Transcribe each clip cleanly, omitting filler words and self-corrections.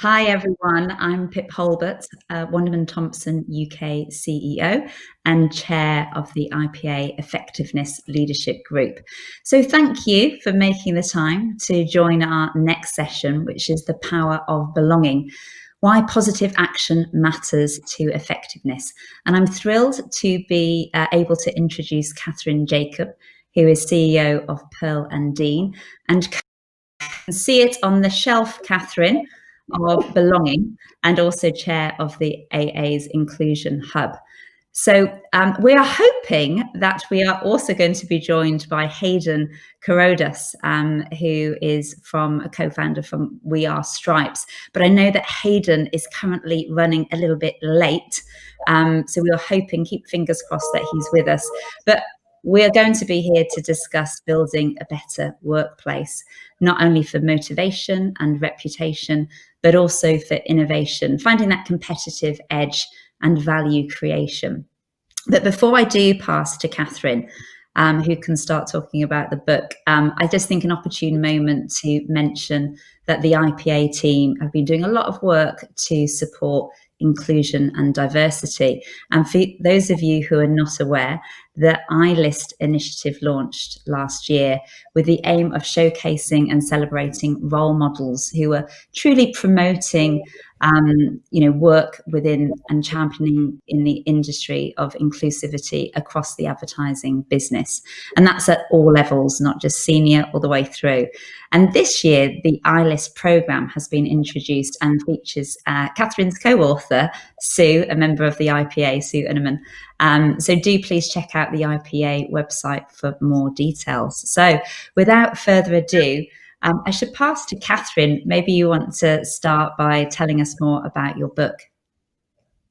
Hi everyone, I'm Pip Holbert, Wonderman Thompson UK CEO and Chair of the IPA Effectiveness Leadership Group. So thank you for making the time to join our next session, which is the power of belonging, why positive action matters to effectiveness. And I'm thrilled to be able to introduce Kathryn Jacob, who is CEO of Pearl and Dean, and see it on the shelf, Kathryn, of belonging, and also chair of the AA's Inclusion Hub. So we are hoping that we are also going to be joined by Haydn Corrodus, who is a co-founder from We Are Stripes. But I know that Haydn is currently running a little bit late. So we are hoping, keep fingers crossed that he's with us. But we are going to be here to discuss building a better workplace, not only for motivation and reputation, but also for innovation, finding that competitive edge and value creation. But before I do pass to Kathryn, who can start talking about the book, I just think an opportune moment to mention that the IPA team have been doing a lot of work to support inclusion and diversity. And for those of you who are not aware, the iList initiative launched last year with the aim of showcasing and celebrating role models who are truly promoting work within and championing in the industry of inclusivity across the advertising business. And that's at all levels, not just senior, all the way through. And this year, the iList program has been introduced and features Kathryn's co-author, Sue, a member of the IPA, Sue Unneman. So do please check out the IPA website for more details. So without further ado, I should pass to Kathryn. Maybe you want to start by telling us more about your book.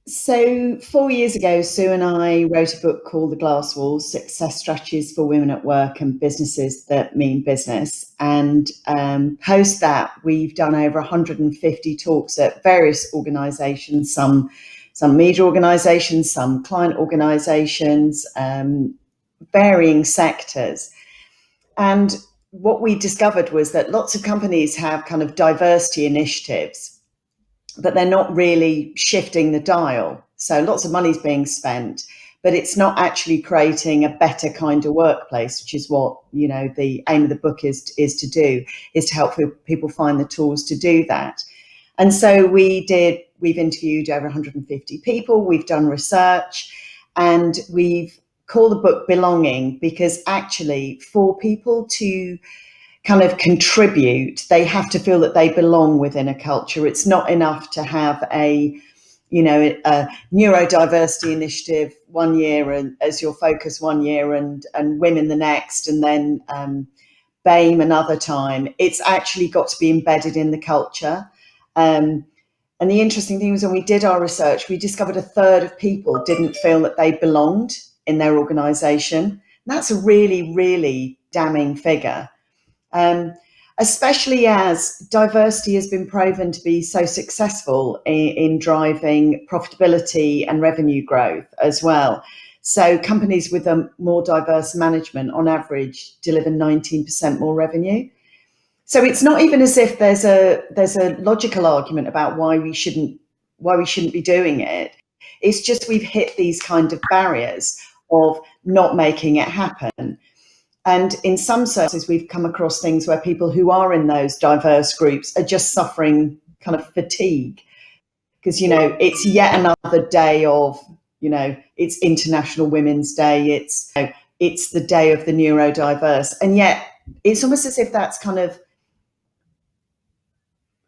So 4 years ago, Sue and I wrote a book called The Glass Walls: Success Strategies for Women at Work and Businesses That Mean Business. And post that, we've done over 150 talks at various organisations, some media organisations, some client organisations, varying sectors. And what we discovered was that lots of companies have kind of diversity initiatives, but they're not really shifting the dial. So lots of money's being spent, but it's not actually creating a better kind of workplace, which is what, the aim of the book is to do, is to help people find the tools to do that. And so we've interviewed over 150 people, we've done research, and we've called the book Belonging, because actually for people to kind of contribute, they have to feel that they belong within a culture. It's not enough to have a neurodiversity initiative one year and as your focus one year and women the next, and then BAME another time. It's actually got to be embedded in the culture. And the interesting thing was, when we did our research, we discovered a third of people didn't feel that they belonged in their organisation. That's a really, really damning figure. Especially as diversity has been proven to be so successful in driving profitability and revenue growth as well. So companies with a more diverse management on average deliver 19% more revenue. So it's not even as if there's a logical argument about why we shouldn't be doing it. It's just we've hit these kind of barriers of not making it happen. And in some circles, we've come across things where people who are in those diverse groups are just suffering kind of fatigue, because, it's yet another day of, it's International Women's Day, it's the day of the neurodiverse. And yet it's almost as if that's kind of,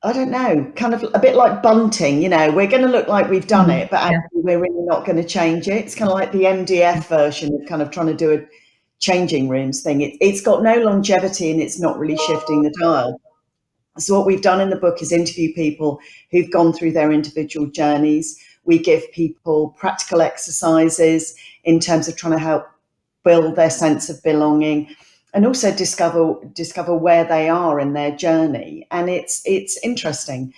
I don't know, kind of a bit like bunting, we're going to look like we've done it, but actually we're really not going to change it. It's kind of like the MDF version of kind of trying to do a changing rooms thing. It's got no longevity and it's not really shifting the dial. So what we've done in the book is interview people who've gone through their individual journeys. We give people practical exercises in terms of trying to help build their sense of belonging, and also discover where they are in their journey. And it's interesting,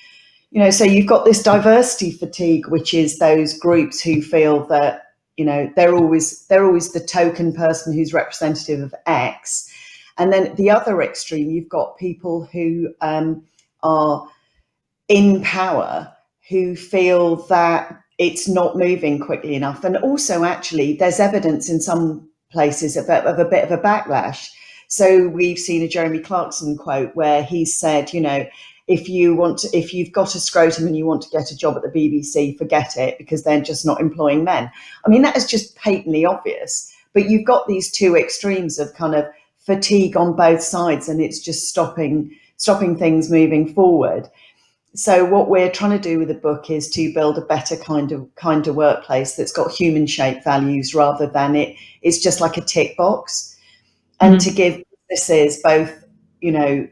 so you've got this diversity fatigue, which is those groups who feel that they're always the token person who's representative of X. And then at the other extreme, you've got people who are in power who feel that it's not moving quickly enough. And also, actually, there's evidence in some places of a bit of a backlash. So we've seen a Jeremy Clarkson quote where he said, you know, if you've got a scrotum and you want to get a job at the BBC, forget it, because they're just not employing men. I mean, that is just patently obvious. But you've got these two extremes of kind of fatigue on both sides, and it's just stopping things moving forward. So what we're trying to do with the book is to build a better kind of workplace that's got human shaped values rather than it's just like a tick box, and to give businesses, both, you know,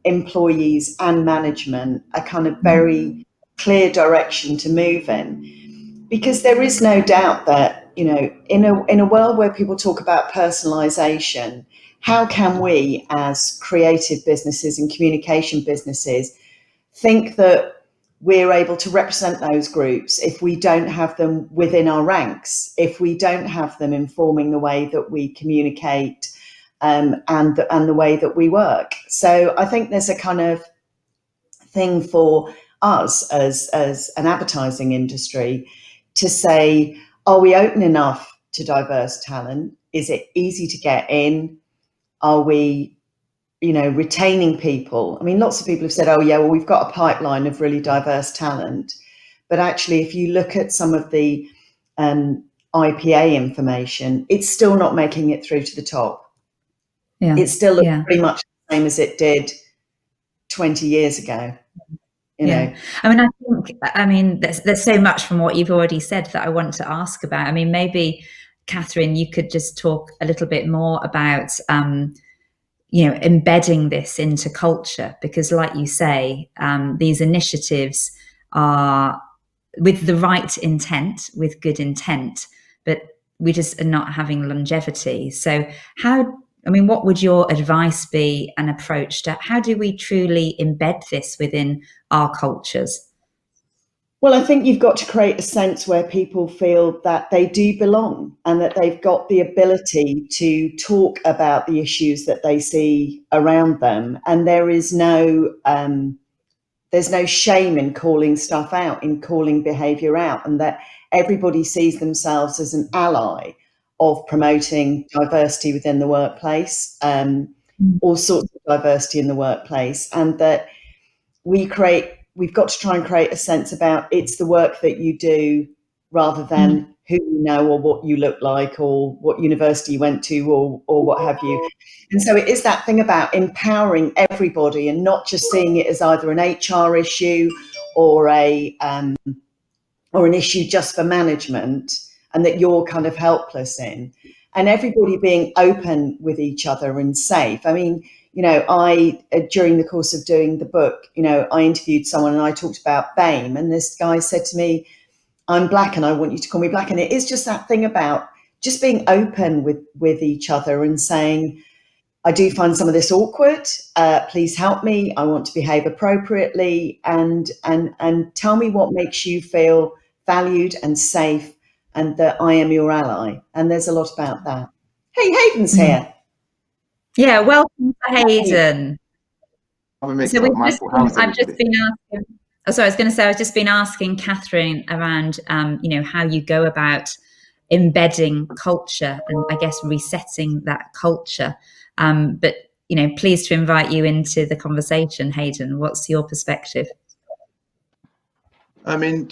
employees and management, a kind of very clear direction to move in. Because there is no doubt that, you know, in a world where people talk about personalization, how can we as creative businesses and communication businesses think that we're able to represent those groups if we don't have them within our ranks, if we don't have them informing the way that we communicate, and the way that we work? So I think there's a kind of thing for us as an advertising industry to say, are we open enough to diverse talent? Is it easy to get in? Are we, you know, retaining people? I mean, lots of people have said, oh yeah, well, we've got a pipeline of really diverse talent. But actually, if you look at some of the IPA information, it's still not making it through to the top. Yeah. It still looks pretty much the same as it did 20 years ago. You know? I mean, there's so much from what you've already said that I want to ask about. I mean, maybe, Kathryn, you could just talk a little bit more about, you know, embedding this into culture, because like you say, these initiatives are with the right intent, with good intent, but we just are not having longevity. So what would your advice be and approach to how do we truly embed this within our cultures? Well, I think you've got to create a sense where people feel that they do belong and that they've got the ability to talk about the issues that they see around them. And there's no shame in calling stuff out, in calling behaviour out, and that everybody sees themselves as an ally of promoting diversity within the workplace, all sorts of diversity in the workplace, and that we've got to try and create a sense about it's the work that you do rather than who you know or what you look like or what university you went to or what have you. And so it is that thing about empowering everybody and not just seeing it as either an HR issue or an issue just for management and that you're kind of helpless in, and everybody being open with each other and safe. I mean, you know, during the course of doing the book, you know, I interviewed someone and I talked about BAME, and this guy said to me, I'm Black and I want you to call me Black. And it is just that thing about just being open with each other and saying, I do find some of this awkward. Please help me. I want to behave appropriately, and tell me what makes you feel valued and safe and that I am your ally. And there's a lot about that. Hey, Haydn's here. Yeah, welcome to Haydn. I was just been asking Kathryn around, you know, how you go about embedding culture and I guess resetting that culture. But, you know, pleased to invite you into the conversation, Haydn. What's your perspective? I mean,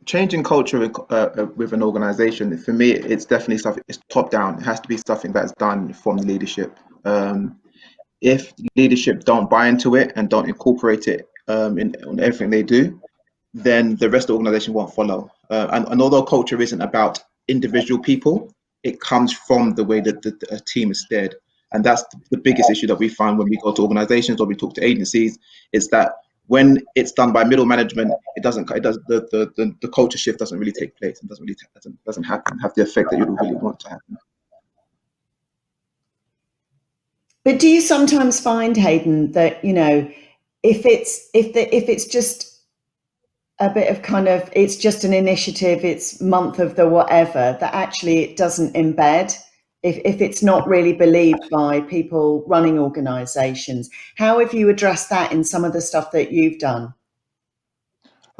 changing culture with an organization, for me, it's definitely something, it's top down. It has to be something that's done from the leadership. If leadership don't buy into it and don't incorporate it in everything they do, then the rest of the organization won't follow. And although culture isn't about individual people, it comes from the way that a team is steered. And that's the biggest issue that we find when we go to organizations or we talk to agencies, is that when it's done by middle management, the culture shift doesn't really take place and doesn't have the effect that you really want to happen. But do you sometimes find, Haydn, that, you know, if it's just a bit of kind of, it's just an initiative, it's month of the whatever, that actually it doesn't embed, if it's not really believed by people running organizations? How have you addressed that in some of the stuff that you've done?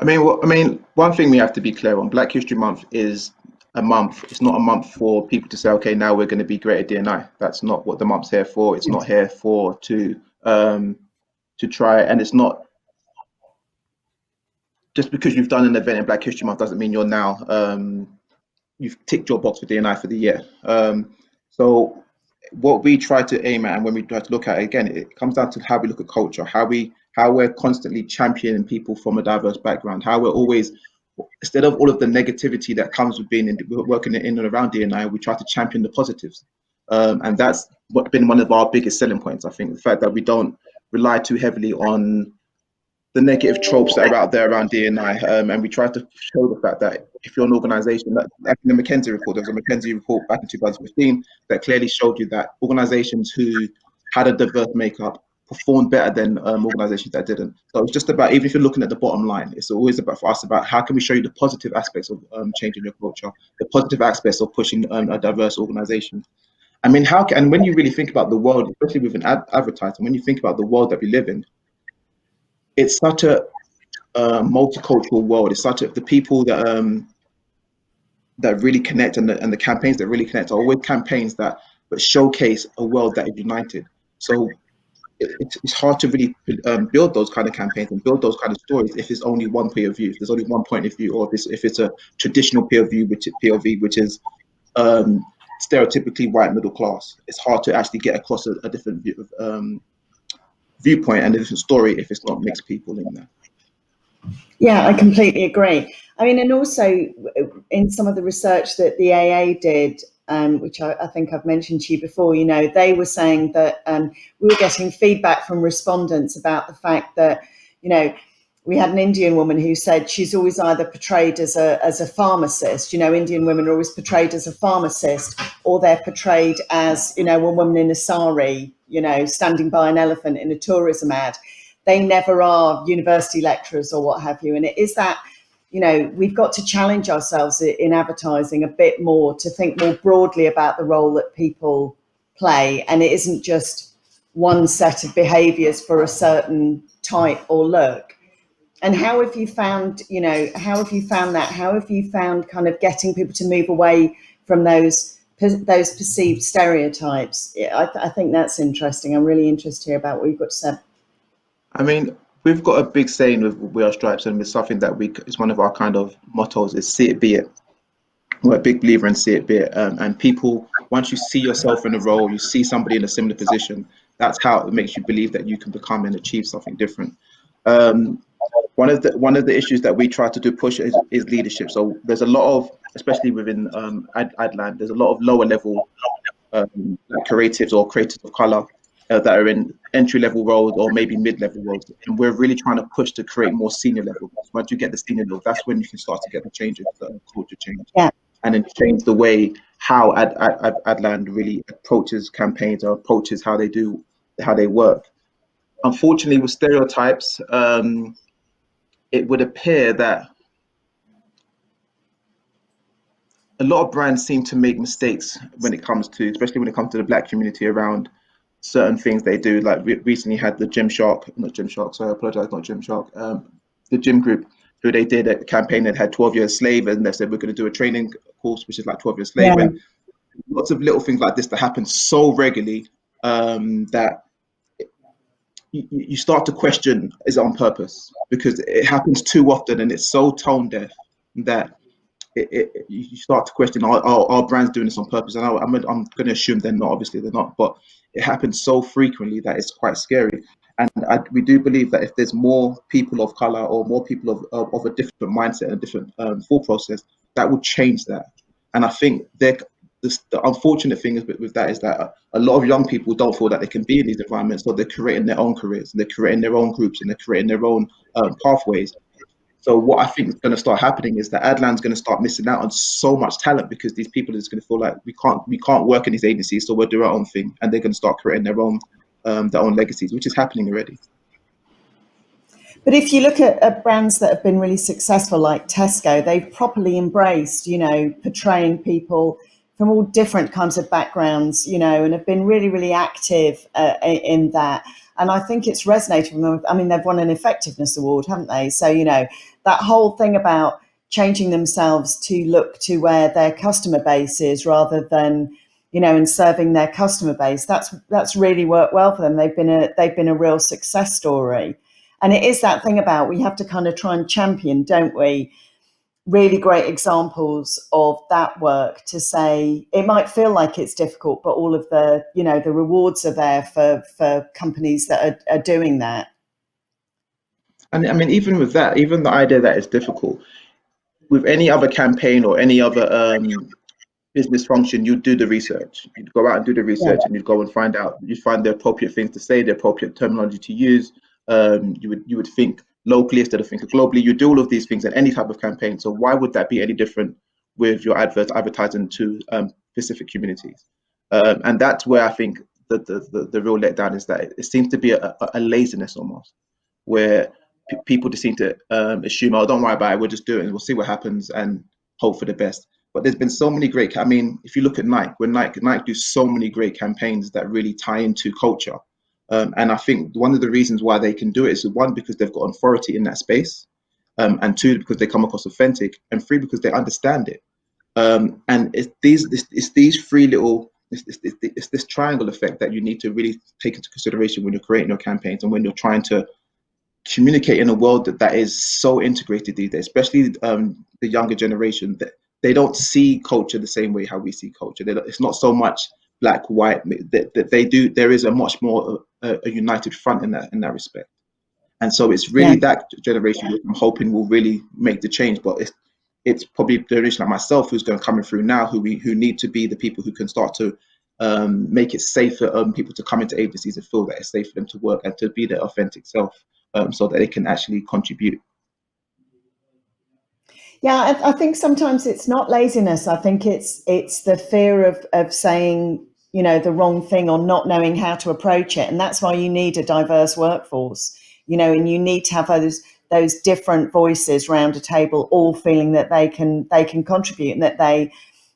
One thing we have to be clear on: Black History Month is a month. It's not a month for people to say, okay, now we're going to be great at D&I. That's not what the month's here for. It's not here for to try, and it's not just because you've done an event in Black History Month doesn't mean you're now you've ticked your box for D&I for the year. So what we try to aim at, and when we try to look at it, again, it comes down to how we look at culture, how we're constantly championing people from a diverse background, how we're always, instead of all of the negativity that comes with working in and around D&I, we try to champion the positives. And that's been one of our biggest selling points, I think, the fact that we don't rely too heavily on the negative tropes that are out there around D&I, and we try to show the fact that if you're an organization, like in the McKinsey report, there was a McKinsey report back in 2015 that clearly showed you that organizations who had a diverse makeup performed better than organizations that didn't. So it's just about, even if you're looking at the bottom line, it's always about, for us, about how can we show you the positive aspects of changing your culture, the positive aspects of pushing a diverse organization. And when you really think about the world, especially with an advertising, when you think about the world that we live in, it's such a multicultural world. It's such the people that really connect, and the campaigns that really connect are always campaigns that showcase a world that is united. So it's hard to really build those kind of campaigns and build those kind of stories if there's only one point of view, if there's only one point of view, or if it's a traditional POV, which is stereotypically white middle class. It's hard to actually get across a different viewpoint and a different story if it's not mixed people in there. Yeah, I completely agree. And also in some of the research that the AA did, which I think I've mentioned to you before, they were saying that we were getting feedback from respondents about the fact that, we had an Indian woman who said she's always either portrayed as a pharmacist. Indian women are always portrayed as a pharmacist, or they're portrayed as, a woman in a sari, standing by an elephant in a tourism ad. They never are university lecturers or what have you. And it is that, we've got to challenge ourselves in advertising a bit more, to think more broadly about the role that people play. And it isn't just one set of behaviours for a certain type or look. And how have you found, how have you found kind of getting people to move away from those perceived stereotypes? I think that's interesting. I'm really interested to hear about what you've got to say. We've got a big saying with We Are Stripes, and it's something that it's one of our kind of mottos, is see it, be it. We're a big believer in see it, be it. And people, once you see yourself in a role, you see somebody in a similar position, that's how it makes you believe that you can become and achieve something different. One of the issues that we try to do push is leadership. So there's a lot of, especially within Adland, there's a lot of lower level creatives or creators of color that are in entry-level roles or maybe mid-level roles, and we're really trying to push to create more senior level. Once you get the senior level, that's when you can start to get the changes, the culture change, and then change the way how Adland really approaches campaigns or approaches how they work. Unfortunately, with stereotypes, it would appear that a lot of brands seem to make mistakes especially when it comes to the Black community around certain things they do. Like we recently had the the Gym Group, who they did a campaign that had 12 years slave, and they said we're going to do a training course which is like 12 years slave. And lots of little things like this that happen so regularly that you start to question, is it on purpose? Because it happens too often and it's so tone deaf that you start to question, are brands doing this on purpose? And I'm going to assume they're not. Obviously they're not, but it happens so frequently that it's quite scary. And we do believe that if there's more people of color or more people of a different mindset and a different thought process, that would change that. And I think the unfortunate thing with that is that a lot of young people don't feel that they can be in these environments, so they're creating their own careers, and they're creating their own groups, and they're creating their own pathways. So what I think is going to start happening is that Adland's going to start missing out on so much talent, because these people are just going to feel like we can't work in these agencies, so we'll do our own thing, and they're going to start creating their own legacies, which is happening already. But if you look at brands that have been really successful, like Tesco, they've properly embraced, portraying people from all different kinds of backgrounds, you know, and have been really, really active in that. And I think it's resonated with them. I mean, they've won an effectiveness award, haven't they? So, you know, that whole thing about changing themselves to look to where their customer base is rather than, you know, and serving their customer base, that's really worked well for them. They've been a real success story. And it is that thing about, we have to kind of try and champion, don't we, really great examples of that work, to say it might feel like it's difficult, but all of the, you know, the rewards are there for companies that are doing that. And I mean, even with that, even the idea that it's difficult, with any other campaign or any other business function, you'd do the research. You'd go out and do the research, and you'd go and find out. You'd find the appropriate things to say, the appropriate terminology to use. You would think locally instead of thinking globally. You do all of these things in any type of campaign. So why would that be any different with your advertising to specific communities? And that's where I think the real letdown is, that it seems to be a laziness almost, where people just seem to assume, oh, don't worry about it, we'll just do it and we'll see what happens and hope for the best. But there's been so many great, I mean, if you look at Nike, when Nike do so many great campaigns that really tie into culture. And I think one of the reasons why they can do it is, one, because they've got authority in that space, and two, because they come across authentic, and three, because they understand it. And it's these three little, it's this triangle effect that you need to really take into consideration when you're creating your campaigns and when you're trying to communicate in a world that is so integrated these days, especially the younger generation, that they don't see culture the same way how we see culture. It's not so much black, white, that they do. There is a much more a united front in that respect. And so it's really that generation I'm hoping will really make the change. But it's probably the generation like myself who's going to coming through now, who need to be the people who can start to make it safe for people to come into agencies and feel that it's safe for them to work and to be their authentic self, so that they can actually contribute. Yeah, I think sometimes it's not laziness. I think it's the fear of saying, you know, the wrong thing or not knowing how to approach it. And that's why you need a diverse workforce, you know, and you need to have those different voices around a table, all feeling that they can contribute, and that they,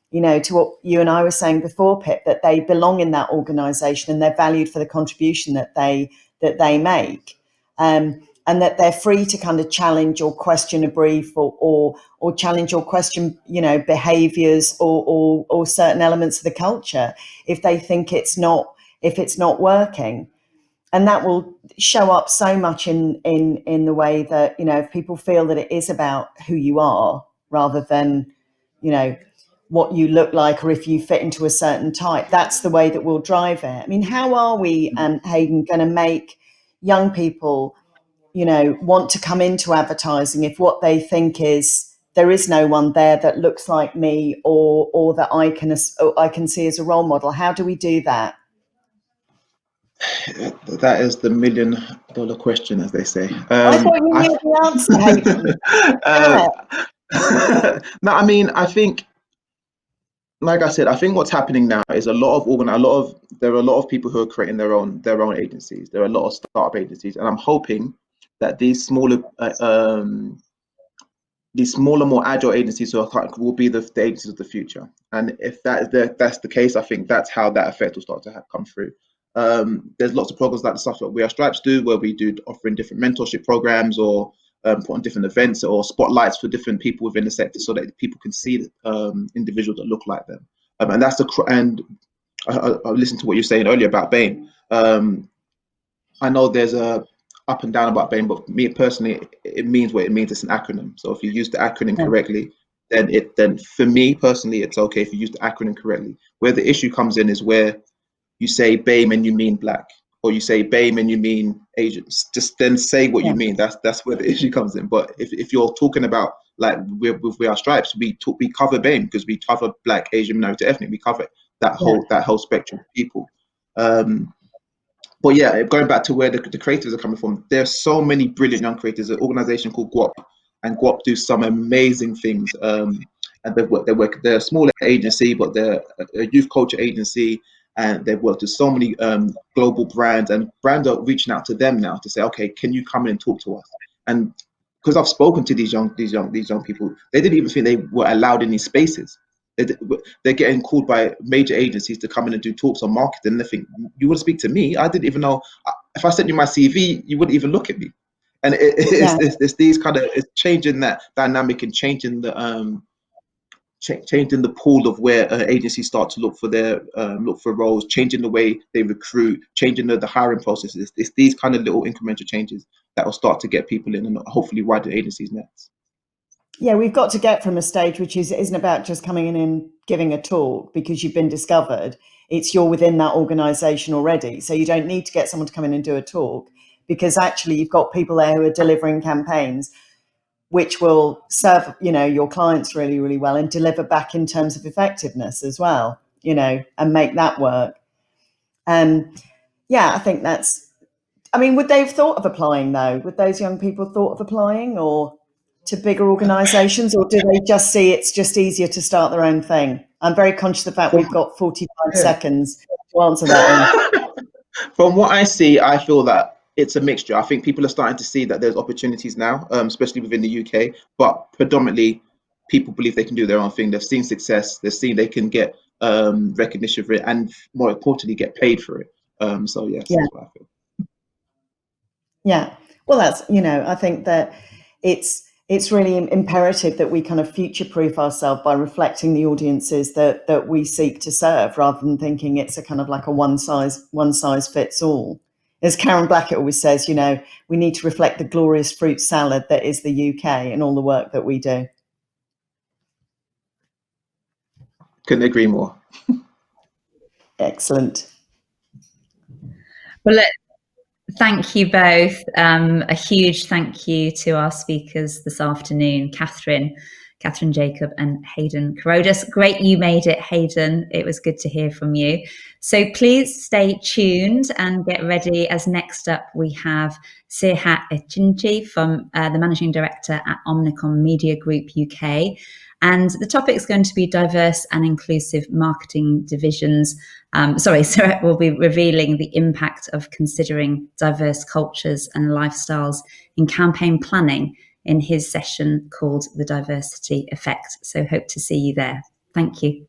you know, to what you and I were saying before, Pip, that they belong in that organisation and they're valued for the contribution that they make. And that they're free to kind of challenge or question a brief, or challenge or question, you know, behaviours or certain elements of the culture if they think it's not working. And that will show up so much in the way that, you know, if people feel that it is about who you are rather than, you know, what you look like or if you fit into a certain type, that's the way that we'll drive it. I mean, how are we, Haydn, going to make young people, you know, want to come into advertising if what they think is there is no one there that looks like me or that I can see as a role model? How do we do that? That is the $1 million question, as they say. I thought you knew the answer. No, I mean, I think, like I said, I think what's happening now is there are a lot of people who are creating their own agencies. There are a lot of startup agencies, and I'm hoping that these smaller, more agile agencies will be the agencies of the future. And if that's the case, I think that's how that effect will start to come through. There's lots of programs like the stuff that We Are Stripes do, where we do offering different mentorship programs, or put on different events or spotlights for different people within the sector, so that people can see individuals that look like them. And that's and I listened to what you were saying earlier about BAME. I know there's a up and down about BAME, but me personally, it means what it means. It's an acronym. So if you use the acronym correctly, then for me personally, it's okay if you use the acronym correctly. Where the issue comes in is where you say BAME and you mean black, or you say BAME and you mean Asian. Just then say what you mean. That's where the issue comes in. But if you're talking about, like with We Are Stripes, we cover BAME because we cover black, Asian, minority, ethnic. We cover that whole spectrum of people. But yeah, going back to where the creators are coming from, there's so many brilliant young creators. An organization called GWOP, and GWOP do some amazing things. And they're a smaller agency, but they're a youth culture agency, and they've worked with so many global brands, and brands are reaching out to them now to say, okay, can you come in and talk to us? And because I've spoken to these young people, they didn't even think they were allowed in these spaces. they're getting called by major agencies to come in and do talks on marketing. And they think, you want to speak to me? I didn't even know. If I sent you my CV, you wouldn't even look at me. And it's these kind of, it's changing that dynamic and changing the changing the pool of where agencies start to look for roles, changing the way they recruit, changing the hiring processes. It's these kind of little incremental changes that will start to get people in and hopefully widen agencies' nets. Yeah, we've got to get from a stage which isn't about just coming in and giving a talk because you've been discovered. It's you're within that organisation already. So you don't need to get someone to come in and do a talk, because actually you've got people there who are delivering campaigns which will serve, your clients really, really well and deliver back in terms of effectiveness as well, and make that work. I think would they have thought of applying though? Would those young people thought of applying or to bigger organisations, or do they just see it's just easier to start their own thing? I'm very conscious of the fact we've got 45 seconds to answer that. From what I see, I feel that it's a mixture. I think people are starting to see that there's opportunities now, especially within the UK, but predominantly people believe they can do their own thing. They've seen success. They've seen they can get recognition for it, and more importantly, get paid for it. So yes, that's what I feel. Yeah. Well, that's, I think that it's really imperative that we kind of future-proof ourselves by reflecting the audiences that we seek to serve, rather than thinking it's a kind of like a one size fits all. As Karen Blackett always says, we need to reflect the glorious fruit salad that is the UK in all the work that we do. Couldn't agree more. Excellent. Well, thank you both. A huge thank you to our speakers this afternoon, Kathryn Jacob and Haydn Corrodus. Great you made it, Haydn. It was good to hear from you. So please stay tuned and get ready, as next up we have Sirhat Echinchi from the Managing Director at Omnicom Media Group UK. And the topic is going to be diverse and inclusive marketing divisions. Sirhat will be revealing the impact of considering diverse cultures and lifestyles in campaign planning in his session called The Diversity Effect. So hope to see you there. Thank you.